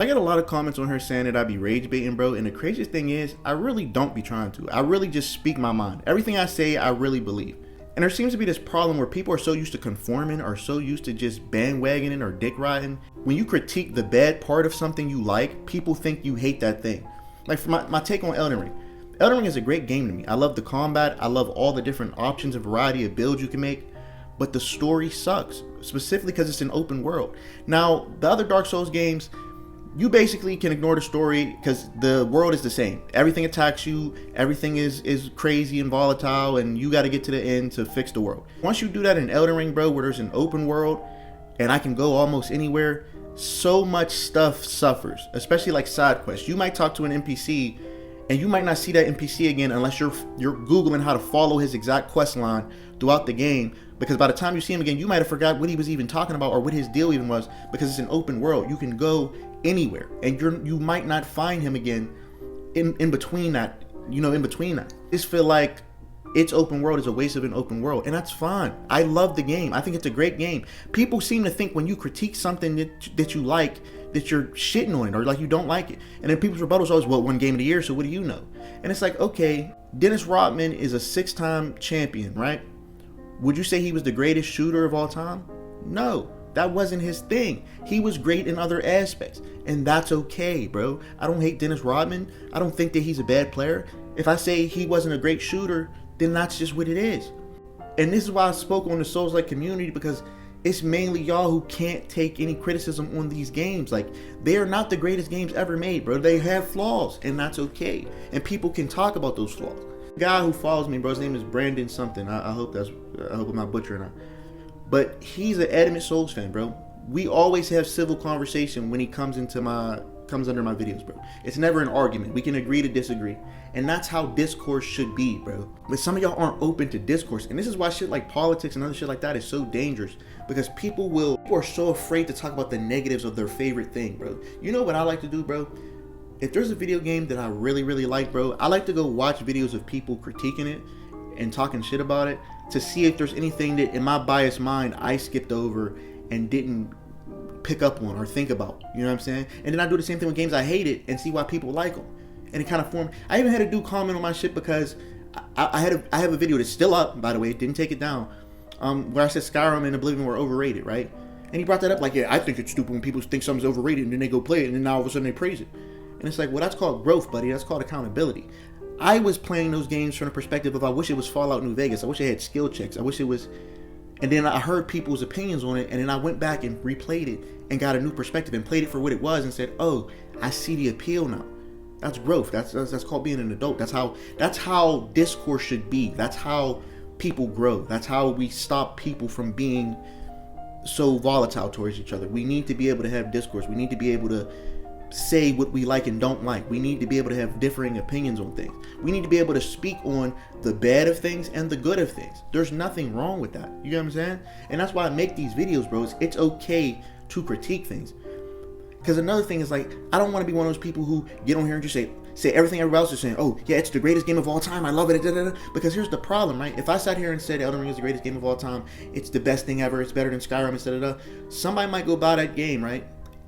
I get a lot of comments on her saying that I be rage baiting, bro, and the craziest thing is, I really don't be trying to. I really just speak my mind. Everything I say, I really believe. And there seems to be this problem where people are so used to conforming or so used to just bandwagoning or dick riding. When you critique the bad part of something you like, people think you hate that thing. Like for my take on Elden Ring. Elden Ring is a great game to me. I love the combat. I love all the different options and variety of builds you can make. But the story sucks, specifically because it's an open world. Now, the other Dark Souls games, you basically can ignore the story because the world is the same. Everything attacks you, everything is crazy and volatile, and you got to get to the end to fix the world. Once you do that in Elden Ring, bro, where there's an open world and I can go almost anywhere, so much stuff suffers, especially like side quests. You might talk to an NPC and you might not see that NPC again unless you're Googling how to follow his exact quest line throughout the game, because by the time you see him again, you might have forgot what he was even talking about or what his deal even was, because it's an open world. You can go anywhere and you might not find him again in between that, in between that. I just feel like its open world is a waste of an open world, and that's fine. I love the game. I think it's a great game. People seem to think when you critique something that you like, that you're shitting on it or like you don't like it. And then people's rebuttal is always, well, one game of the year, so what do you know? And it's like, okay, Dennis Rodman is a 6-time champion, right? Would you say he was the greatest shooter of all time? No, that wasn't his thing. He was great in other aspects, and that's okay, bro. I don't hate Dennis Rodman. I don't think that he's a bad player. If I say he wasn't a great shooter, then that's just what it is. And this is why I spoke on the Souls-like community, because it's mainly y'all who can't take any criticism on these games. Like, they are not the greatest games ever made, bro. They have flaws, and that's okay. And people can talk about those flaws. The guy who follows me, bro, his name is Brandon something. I hope I'm not butchering it. But he's an adamant Souls fan, bro. We always have civil conversation when he comes under my videos, bro. It's never an argument. We can agree to disagree. And that's how discourse should be, bro. But some of y'all aren't open to discourse. And this is why shit like politics and other shit like that is so dangerous. Because people are so afraid to talk about the negatives of their favorite thing, bro. You know what I like to do, bro? If there's a video game that I really, really like, bro, I like to go watch videos of people critiquing it and talking shit about it to see if there's anything that in my biased mind I skipped over and didn't pick up on or think about. You know what I'm saying? And then I do the same thing with games I hated and see why people like them. And it kind of formed. I even had a dude comment on my shit because I have a video that's still up, by the way, didn't take it down, where I said Skyrim and Oblivion were overrated, right? And he brought that up like, yeah, I think it's stupid when people think something's overrated and then they go play it and then now all of a sudden they praise it. And it's like, well, that's called growth, buddy. That's called accountability. I was playing those games from the perspective of I wish it was Fallout New Vegas. I wish it had skill checks. I wish it was. And then I heard people's opinions on it, and then I went back and replayed it and got a new perspective and played it for what it was and said, oh, I see the appeal now. That's growth. That's called being an adult. That's how discourse should be. That's how people grow. That's how we stop people from being so volatile towards each other. We need to be able to have discourse. We need to be able to say what we like and don't like. We need to be able to have differing opinions on things. We need to be able to speak on the bad of things and the good of things. There's nothing wrong with that. You get what I'm saying? And that's why I make these videos, bros. It's okay to critique things. Because another thing is, like, I don't want to be one of those people who get on here and just say everything everybody else is saying. Oh, yeah, it's the greatest game of all time. I love it. Da, da, da. Because here's the problem, right? If I sat here and said Elden Ring is the greatest game of all time, it's the best thing ever, it's better than Skyrim, etc., somebody might go buy that game, right?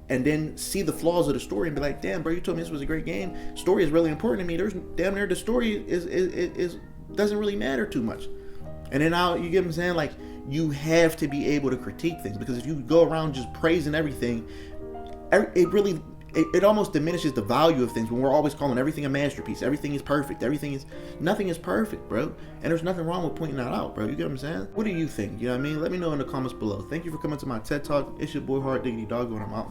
And then see the flaws of the story and be like, damn, bro, you told me this was a great game. Story is really important to me. There's damn near the story is doesn't really matter too much. And then now you get what I'm saying? Like, you have to be able to critique things, because if you go around just praising everything, it almost diminishes the value of things when we're always calling everything a masterpiece. Everything is perfect. Nothing is perfect, bro. And there's nothing wrong with pointing that out, bro. You get what I'm saying? What do you think? You know what I mean? Let me know in the comments below. Thank you for coming to my TED Talk. It's your boy Hard Diggity Doggo, and I'm out.